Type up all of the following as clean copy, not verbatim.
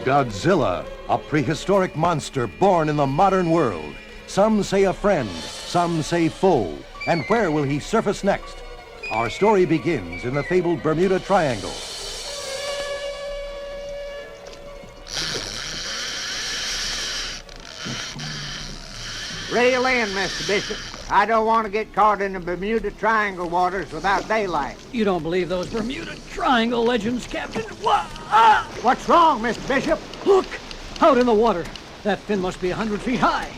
Godzilla, a prehistoric monster born in the modern world. Some say a friend, some say foe. And where will he surface next? Our story begins in the fabled Bermuda Triangle. Reel in, Mr. Bishop. I don't want to get caught in the Bermuda Triangle waters without daylight. You don't believe those Bermuda Triangle legends, Captain? What's wrong, Mr. Bishop? Look! Out in the water. That fin must be 100 feet high.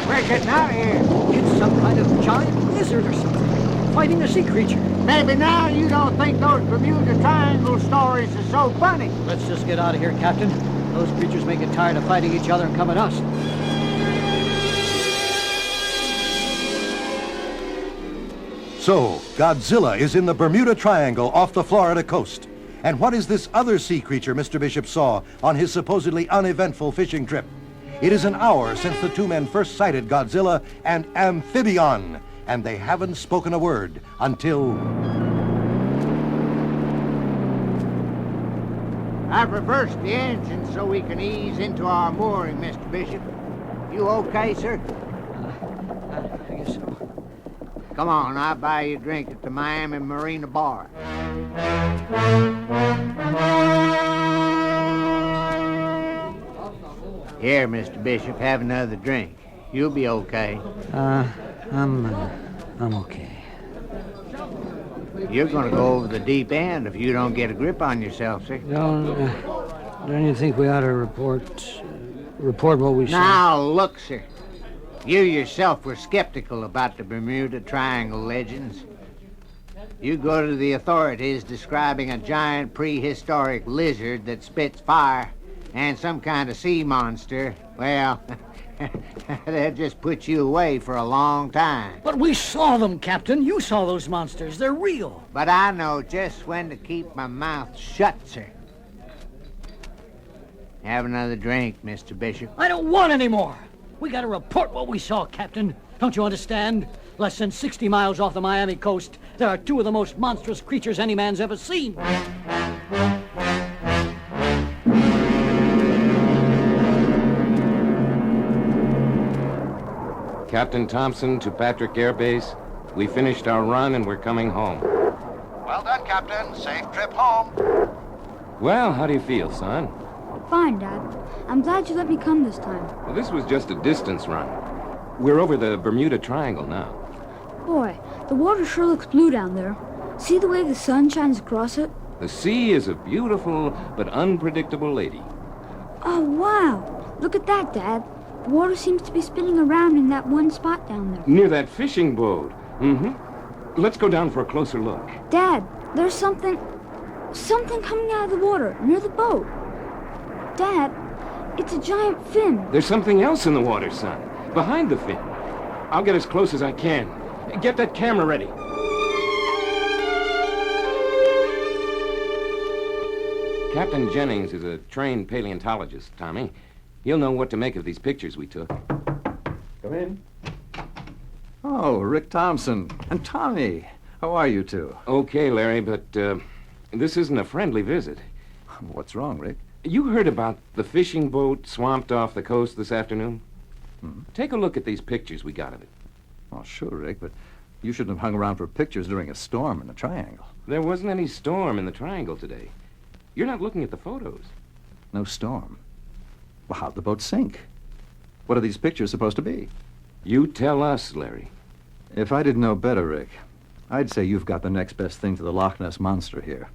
We're getting out of here. It's some kind of giant lizard or something, fighting a sea creature. Maybe now you don't think those Bermuda Triangle stories are so funny. Let's just get out of here, Captain. Those creatures may get tired of fighting each other and come at us. So, Godzilla is in the Bermuda Triangle off the Florida coast. And what is this other sea creature Mr. Bishop saw on his supposedly uneventful fishing trip? It is an hour since the two men first sighted Godzilla and Amphibion, and they haven't spoken a word until... I've reversed the engine so we can ease into our mooring, Mr. Bishop. You okay, sir? I guess so. Come on, I'll buy you a drink at the Miami Marina Bar. Here, Mr. Bishop, have another drink. You'll be okay. I'm okay. You're gonna go over the deep end if you don't get a grip on yourself, sir. Don't you think we ought to report what we saw? Now, look, sir. You yourself were skeptical about the Bermuda Triangle legends. You go to the authorities describing a giant prehistoric lizard that spits fire and some kind of sea monster. Well, they'll just put you away for a long time. But we saw them, Captain. You saw those monsters. They're real. But I know just when to keep my mouth shut, sir. Have another drink, Mr. Bishop. I don't want any more. We got to report what we saw, Captain. Don't you understand? Less than 60 miles off the Miami coast, there are two of the most monstrous creatures any man's ever seen. Captain Thompson to Patrick Air Base. We finished our run and we're coming home. Well done, Captain. Safe trip home. Well, how do you feel, son? Fine, Dad. I'm glad you let me come this time. Well, this was just a distance run. We're over the Bermuda Triangle now. Boy, the water sure looks blue down there. See the way the sun shines across it? The sea is a beautiful but unpredictable lady. Oh, wow. Look at that, Dad. The water seems to be spinning around in that one spot down there. Near that fishing boat. Mm-hmm. Let's go down for a closer look. Dad, there's something coming out of the water near the boat. Dad, it's a giant fin. There's something else in the water, son. Behind the fin. I'll get as close as I can. Get that camera ready. Captain Jennings is a trained paleontologist, Tommy. He'll know what to make of these pictures we took. Come in. Oh, Rick Thompson and Tommy. How are you two? Okay, Larry, but this isn't a friendly visit. What's wrong, Rick? You heard about the fishing boat swamped off the coast this afternoon? Take a look at these pictures we got of it. Oh, sure, Rick, but you shouldn't have hung around for pictures during a storm in the Triangle. There wasn't any storm in the Triangle today. You're not looking at the photos. No storm? Well, how'd the boat sink? What are these pictures supposed to be? You tell us, Larry. If I didn't know better, Rick, I'd say you've got the next best thing to the Loch Ness Monster here.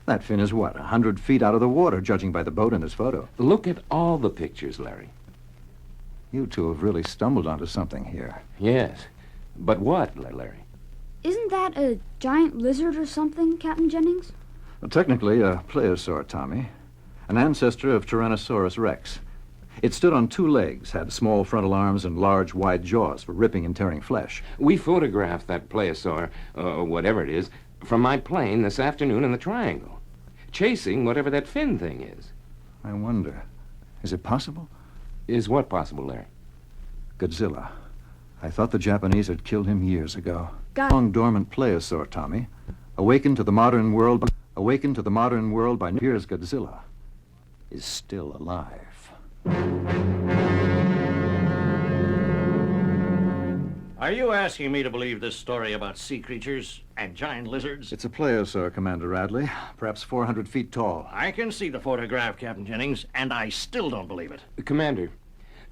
That fin is what, 100 feet out of the water, judging by the boat in this photo. Look at all the pictures, Larry. You two have really stumbled onto something here. Yes. But what, Larry? Isn't that a giant lizard or something, Captain Jennings? Well, technically, a plesiosaur, Tommy. An ancestor of Tyrannosaurus rex. It stood on two legs, had small frontal arms and large, wide jaws for ripping and tearing flesh. We photographed that plesiosaur, or whatever it is, from my plane this afternoon in the Triangle. chasing whatever that fin thing is. I wonder, is it possible? Is what possible, Larry? Godzilla. I thought the Japanese had killed him years ago. God. Dormant plesiosaur, Tommy. Awakened to the modern world by appears Godzilla is still alive. Are you asking me to believe this story about sea creatures and giant lizards? It's a plesiosaur, Commander Radley. Perhaps 400 feet tall. I can see the photograph, Captain Jennings, and I still don't believe it. Commander,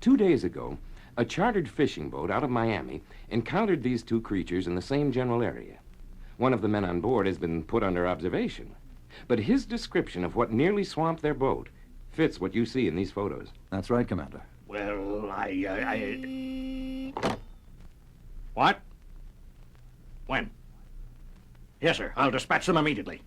2 days ago, a chartered fishing boat out of Miami encountered these two creatures in the same general area. One of the men on board has been put under observation, but his description of what nearly swamped their boat fits what you see in these photos. That's right, Commander. Well, What? When? Yes, sir. I'll dispatch them immediately.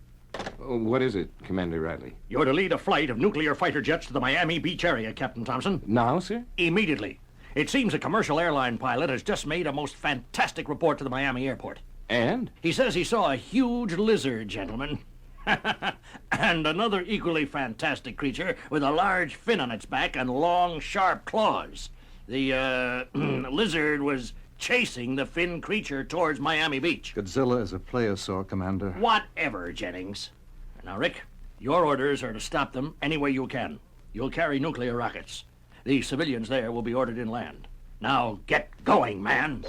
What is it, Commander Radley? You're to lead a flight of nuclear fighter jets to the Miami Beach area, Captain Thompson. Now, sir? Immediately. It seems a commercial airline pilot has just made a most fantastic report to the Miami airport. And? He says he saw a huge lizard, gentlemen. And another equally fantastic creature with a large fin on its back and long, sharp claws. The, lizard was chasing the fin creature towards Miami Beach. Godzilla is a plesiosaur, Commander. Whatever, Jennings. Now, Rick, your orders are to stop them any way you can. You'll carry nuclear rockets. The civilians there will be ordered inland. Now, get going, man.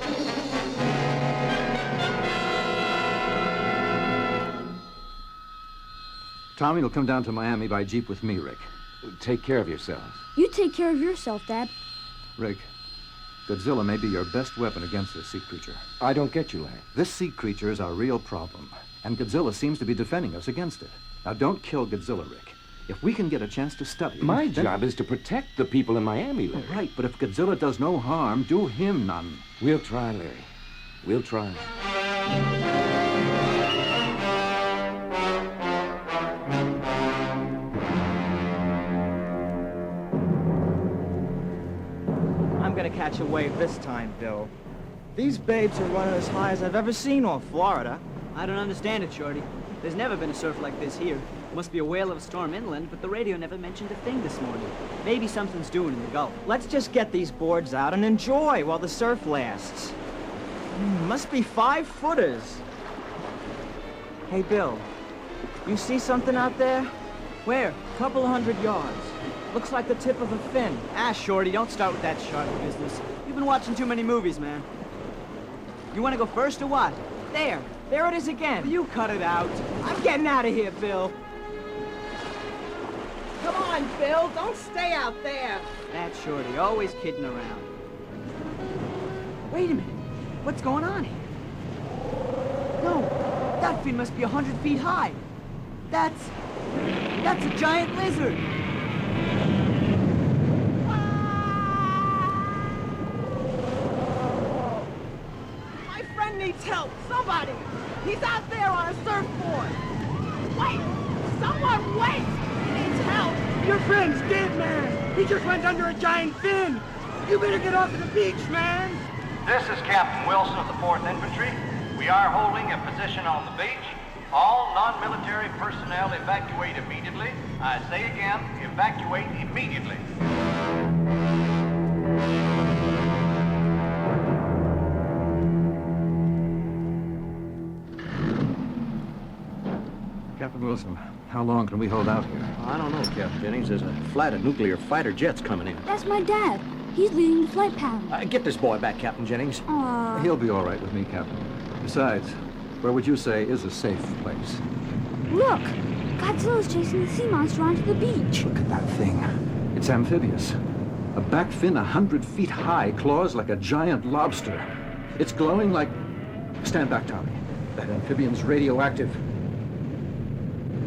Tommy will come down to Miami by jeep with me, Rick. Take care of yourselves. You take care of yourself, Dad. Rick, Godzilla may be your best weapon against this sea creature. I don't get you, Larry. This sea creature is our real problem, and Godzilla seems to be defending us against it. Now, don't kill Godzilla, Rick. If we can get a chance to study him, My then... job is to protect the people in Miami, Larry. Right, but if Godzilla does no harm, do him none. We'll try, Larry. We'll try. I'm gonna catch a wave this time, Bill. These babes are running as high as I've ever seen off Florida. I don't understand it, Shorty. There's never been a surf like this here. Must be a whale of a storm inland, but the radio never mentioned a thing this morning. Maybe something's doing in the Gulf. Let's just get these boards out and enjoy while the surf lasts. Must be 5-footers. Hey, Bill, you see something out there? Where? Couple 100 yards. Looks like the tip of a fin. Ah, Shorty, don't start with that shark business. You've been watching too many movies, man. You want to go first or what? There it is again. You cut it out. I'm getting out of here, Bill. Come on, Bill, don't stay out there. That Shorty, always kidding around. Wait a minute. What's going on here? No, that fin must be 100 feet high. That's a giant lizard. My friend needs help. Somebody. He's out there on a surfboard. Wait! Someone wait! He needs help. Your friend's dead, man. He just went under a giant fin. You better get off the beach, man. This is Captain Wilson of the 4th Infantry. We are holding a position on the beach. All non-military personnel evacuate immediately. I say again, evacuate immediately. Captain Wilson, how long can we hold out here? I don't know, Captain Jennings. There's a flight of nuclear fighter jets coming in. That's my dad. He's leading the flight pattern. Get this boy back, Captain Jennings. Aw. He'll be all right with me, Captain. Besides, where would you say is a safe place? Look! Godzilla's chasing the sea monster onto the beach. Look at that thing. It's amphibious. A back fin 100 feet high, claws like a giant lobster. It's glowing like... Stand back, Tommy. That amphibian's radioactive.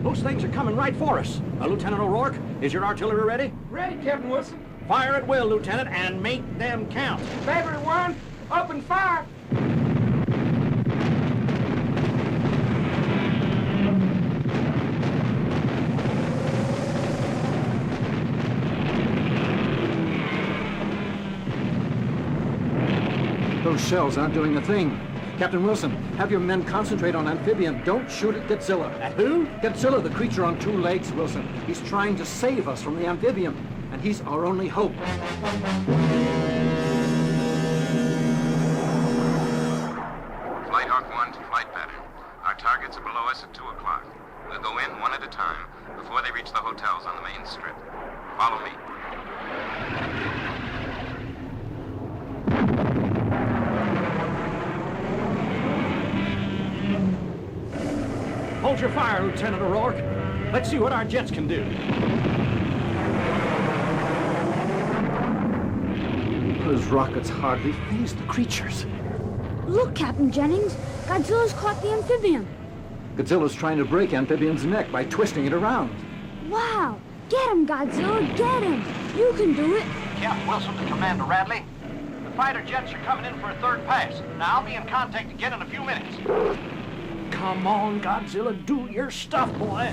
Those things are coming right for us. Lieutenant O'Rourke, is your artillery ready? Ready, Captain Wilson. Fire at will, Lieutenant, and make them count. Battery 1, open fire. Those shells aren't doing a thing. Captain Wilson, have your men concentrate on Amphibian. Don't shoot at Godzilla. At who? Godzilla, the creature on two legs, Wilson. He's trying to save us from the Amphibian, and he's our only hope. Flight Hawk 1 to flight pattern. Our targets are below us at 2 o'clock. We'll go in one at a time before they reach the hotels on the main strip. Follow me. Hold your fire, Lieutenant O'Rourke. Let's see what our jets can do. Those rockets hardly phase the creatures. Look, Captain Jennings. Godzilla's caught the amphibian. Godzilla's trying to break Amphibian's neck by twisting it around. Wow. Get him, Godzilla. Get him. You can do it. Captain Wilson to Commander Radley. The fighter jets are coming in for a third pass. Now, I'll be in contact again in a few minutes. Come on, Godzilla, do your stuff, boy.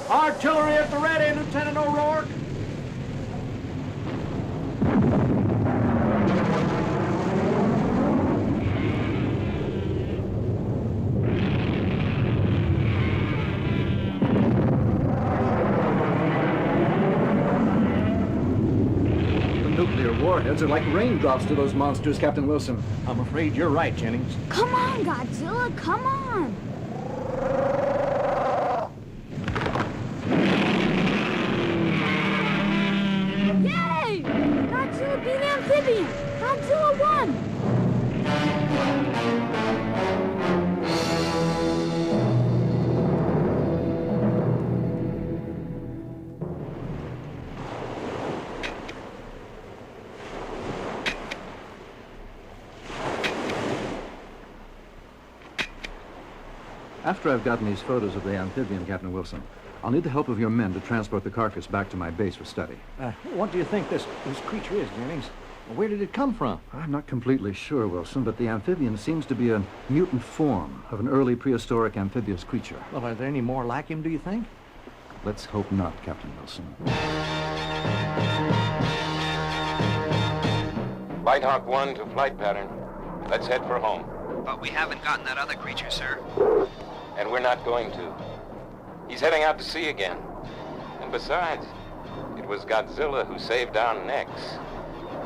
Artillery at the ready, Lieutenant O'Rourke. Nuclear warheads are like raindrops to those monsters, Captain Wilson. I'm afraid you're right, Jennings. Come on, Godzilla. Come on. Yay! Godzilla beat the amphibian. Godzilla won. After I've gotten these photos of the amphibian, Captain Wilson, I'll need the help of your men to transport the carcass back to my base for study. What do you think this creature is, Jennings? Where did it come from? I'm not completely sure, Wilson, but the amphibian seems to be a mutant form of an early prehistoric amphibious creature. Well, are there any more like him, do you think? Let's hope not, Captain Wilson. Flight Hawk 1 to flight pattern. Let's head for home. But we haven't gotten that other creature, sir. And we're not going to. He's heading out to sea again. And besides, it was Godzilla who saved our necks.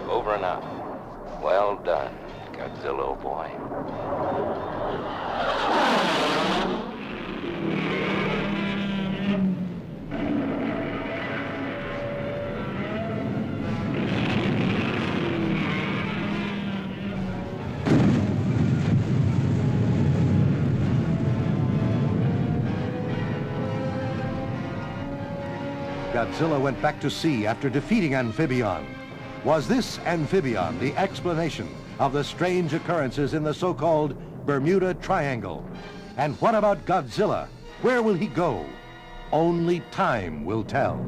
Over and out. Well done, Godzilla, old boy. Godzilla went back to sea after defeating Amphibion. Was this Amphibion the explanation of the strange occurrences in the so-called Bermuda Triangle? And what about Godzilla? Where will he go? Only time will tell.